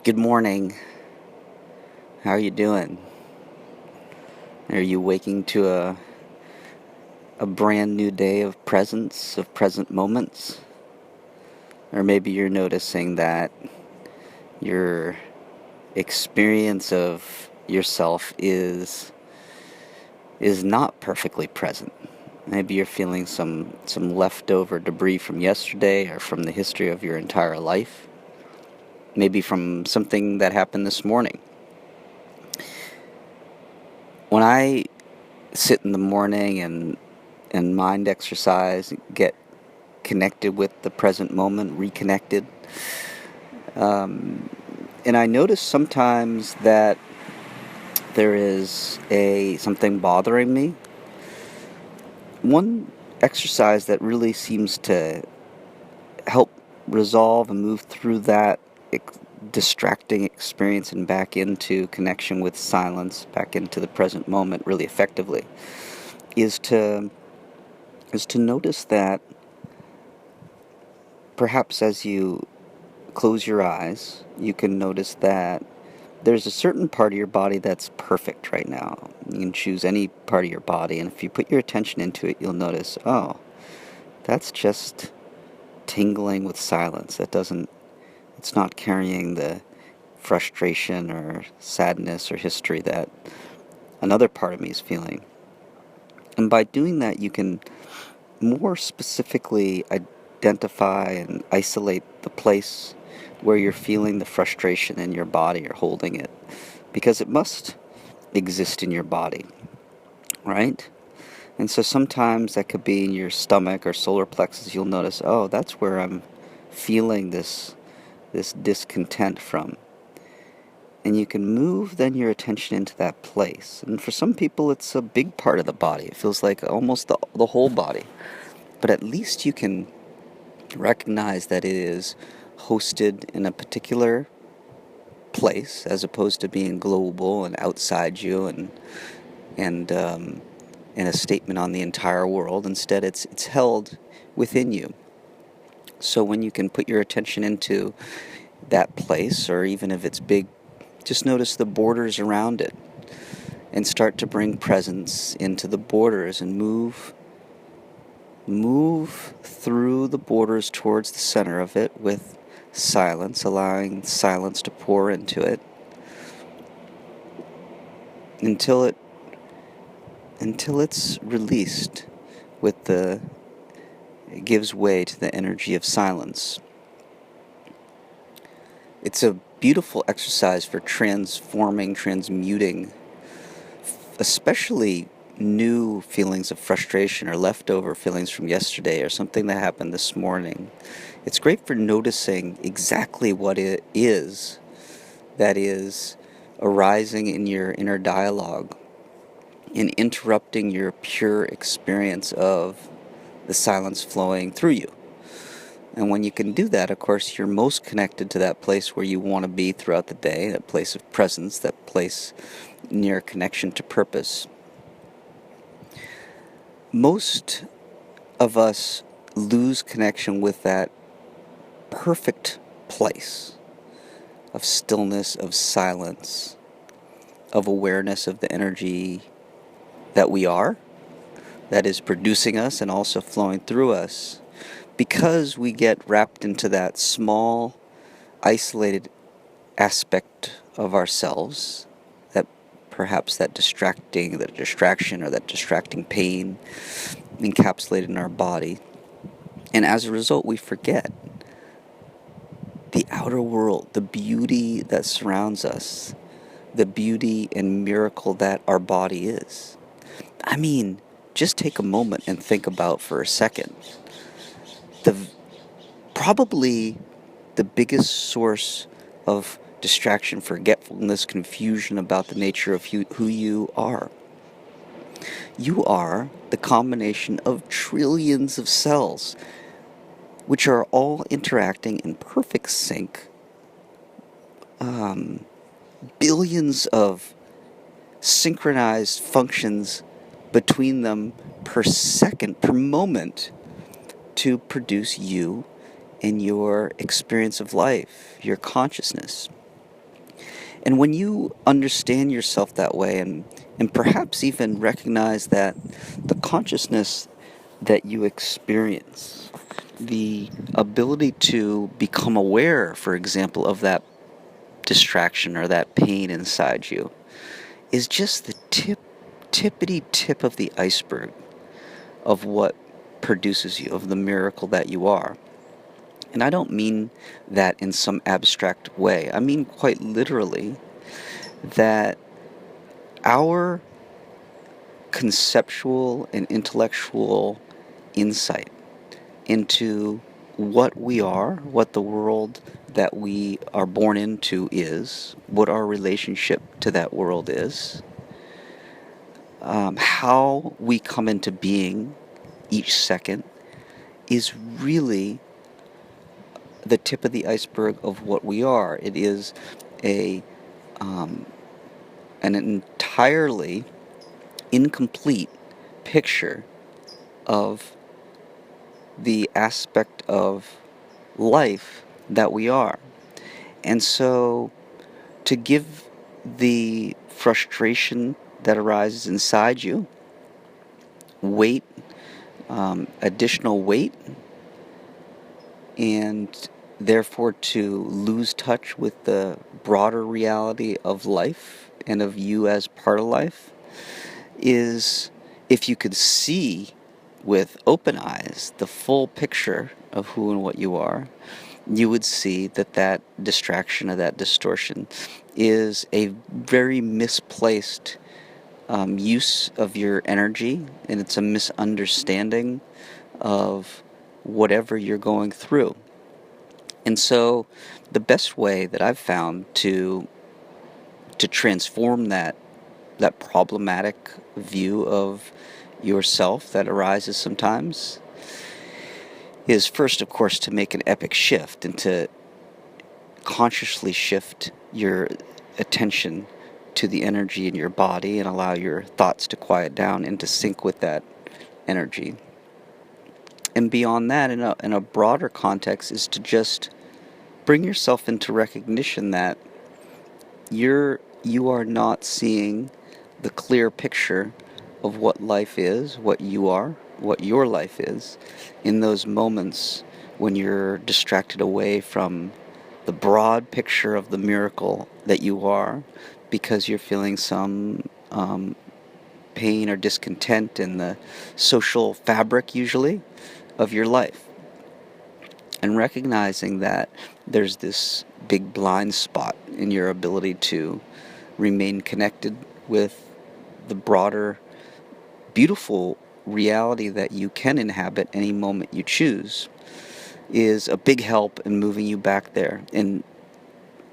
Good morning. How are you doing? Are you waking to a brand new day of presence, of present moments? Or maybe you're noticing that your experience of yourself is not perfectly present. Maybe you're feeling some leftover debris from yesterday or from the history of your entire life. Maybe from something that happened this morning. When I sit in the morning and mind exercise, get connected with the present moment, reconnected. And I notice sometimes that there is something bothering me. One exercise that really seems to help resolve and move through that distracting experience and back into connection with silence, back into the present moment really effectively, is to notice that perhaps as you close your eyes, you can notice that there's a certain part of your body that's perfect right now. You can choose any part of your body, and if you put your attention into it, you'll notice, oh, that's just tingling with silence. It's not carrying the frustration or sadness or history that another part of me is feeling. And by doing that, you can more specifically identify and isolate the place where you're feeling the frustration in your body or holding it, because it must exist in your body, right? And so sometimes that could be in your stomach or solar plexus. You'll notice, oh, that's where I'm feeling this discontent from. And you can move then your attention into that place. And for some people, it's a big part of the body. It feels like almost the whole body. But at least you can recognize that it is hosted in a particular place, as opposed to being global and outside you and a statement on the entire world. Instead, it's held within you. So when you can put your attention into that place, or even if it's big, just notice the borders around it and start to bring presence into the borders and move through the borders towards the center of it with silence, allowing silence to pour into it until it's released it gives way to the energy of silence. It's a beautiful exercise for transmuting, especially new feelings of frustration or leftover feelings from yesterday or something that happened this morning. It's great for noticing exactly what it is that is arising in your inner dialogue and interrupting your pure experience of the silence flowing through you. And when you can do that, of course, you're most connected to that place where you want to be throughout the day, that place of presence, that place near connection to purpose. Most of us lose connection with that perfect place of stillness, of silence, of awareness of the energy that we are, that is producing us and also flowing through us, because we get wrapped into that small, isolated aspect of ourselves, that perhaps that distraction or that distracting pain encapsulated in our body. And as a result, we forget the outer world, the beauty that surrounds us, the beauty and miracle that our body is. I mean, just take a moment and think about for a second. Probably the biggest source of distraction, forgetfulness, confusion about the nature of who you are. You are the combination of trillions of cells, which are all interacting in perfect sync. Billions of synchronized functions between them per second, per moment, to produce you and your experience of life, your consciousness. And when you understand yourself that way, and perhaps even recognize that the consciousness that you experience, the ability to become aware, for example, of that distraction or that pain inside you, is just the tippity tip of the iceberg of what produces you, of the miracle that you are. And I don't mean that in some abstract way. I mean quite literally that our conceptual and intellectual insight into what we are, what the world that we are born into is, what our relationship to that world is, how we come into being each second is really the tip of the iceberg of what we are. It is a um, an entirely incomplete picture of the aspect of life that we are. And so to give the frustration that arises inside you weight, additional weight, and therefore to lose touch with the broader reality of life and of you as part of life, is if you could see with open eyes the full picture of who and what you are, you would see that that distraction or that distortion is a very misplaced use of your energy, and it's a misunderstanding of whatever you're going through. And so the best way that I've found to transform that problematic view of yourself that arises sometimes is first, of course, to make an epic shift and to consciously shift your attention to the energy in your body and allow your thoughts to quiet down and to sync with that energy. And beyond that, in a broader context, is to just bring yourself into recognition that you are not seeing the clear picture of what life is, what you are, what your life is, in those moments when you're distracted away from the broad picture of the miracle that you are, because you're feeling some pain or discontent in the social fabric, usually, of your life. And recognizing that there's this big blind spot in your ability to remain connected with the broader, beautiful reality that you can inhabit any moment you choose is a big help in moving you back there. And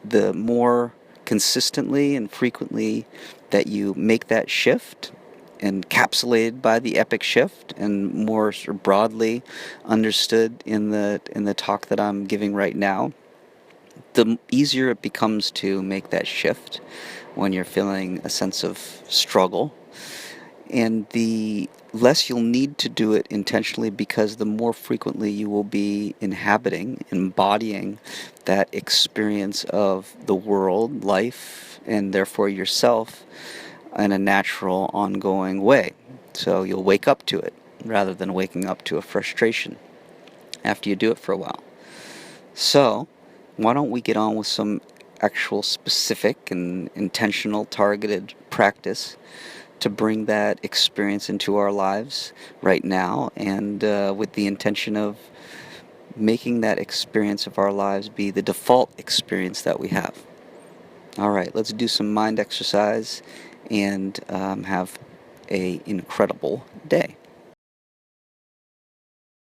the more consistently and frequently that you make that shift, encapsulated by the epic shift and more sort of broadly understood in the talk that I'm giving right now, the easier it becomes to make that shift when you're feeling a sense of struggle. And the less you'll need to do it intentionally, because the more frequently you will be inhabiting, embodying that experience of the world, life, and therefore yourself in a natural, ongoing way. So you'll wake up to it rather than waking up to a frustration after you do it for a while. So, why don't we get on with some actual specific and intentional targeted practice to bring that experience into our lives right now, and with the intention of making that experience of our lives be the default experience that we have. All right, let's do some mind exercise and have a incredible day.